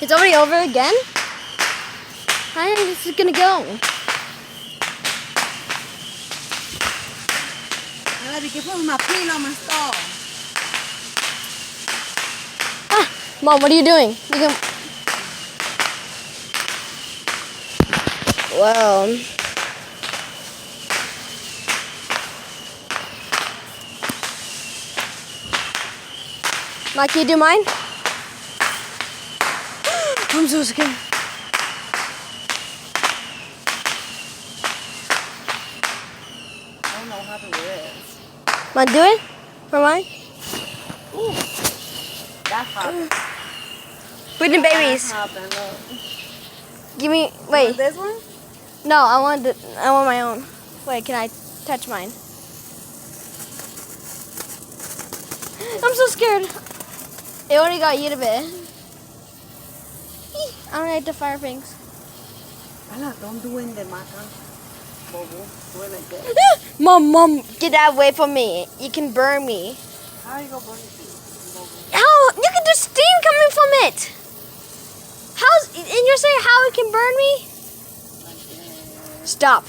It's already over again? How long is this gonna go? Be careful with my pin on my stall. Mom, what are you doing? You can... Well... Mike, can you do mine? I'm so scared. I don't know how to do this. Want to do it? For mine? Ooh. That's hot. Feed the babies. That's hot, look. Give me... You want Wait. this one? No, I want my own. Wait, can I touch mine? I'm so scared. It only got you a bit. I don't like the fire things. Ala, don't do it in the maca. Bobo. Do it like this. Mom, get that away from me. You can burn me. How you gonna burn it, Bobo? How? You can do steam coming from it. How's, and you're saying how it can burn me? Stop.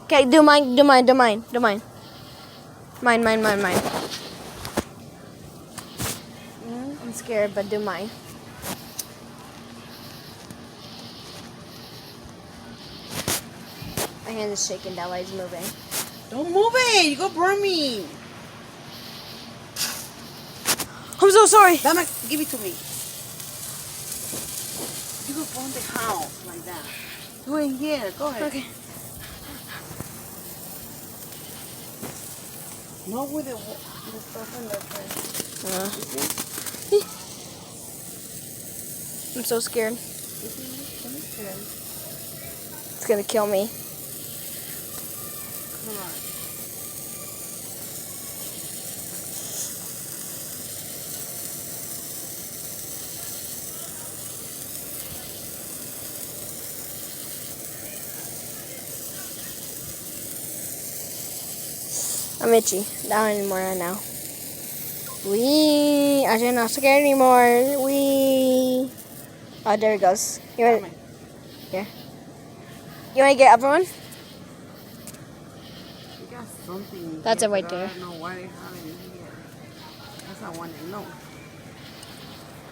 Okay, do mine. Mine. I'm scared, but do mine. My hand is shaking, that way it's moving. Don't move it. You gonna burn me. I'm so sorry. Dame, give it to me. You go burn the house like that. Do it here. Go ahead. Okay. Not with the stuff in the trash. I'm so scared. It's gonna kill me. Come on. I'm itchy. Not anymore right now. I'm not scared anymore. Oh, there it goes. You want? Yeah. You want to get everyone? You got something. That's here, it right but I there. don't know why they have it in here. That's not one they know.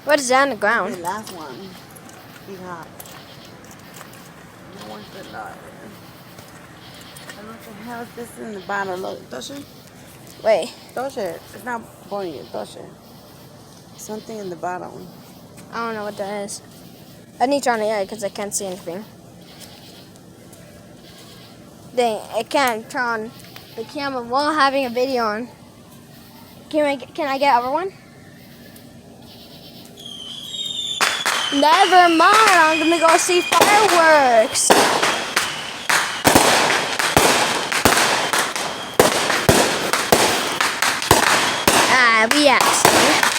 What is that on the The ground? last one. He got. No one's the lot. I don't know what the hell is this in the bottom. Look, touch it. Wait. Touch it. It's not burning it. Touch it. Something in the bottom. I don't know what that is. I need to turn the light because I can't see anything. Dang, I can't turn on the camera while having a video on. Can I get everyone? Never mind, I'm gonna go see fireworks. We actually.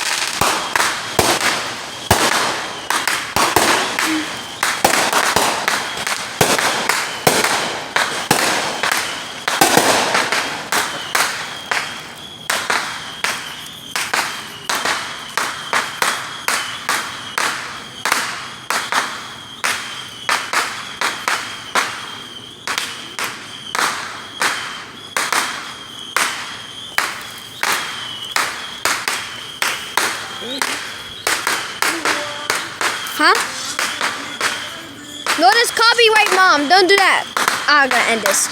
Huh? No, that's copyright, Mom. Don't do that. I'm gonna end this.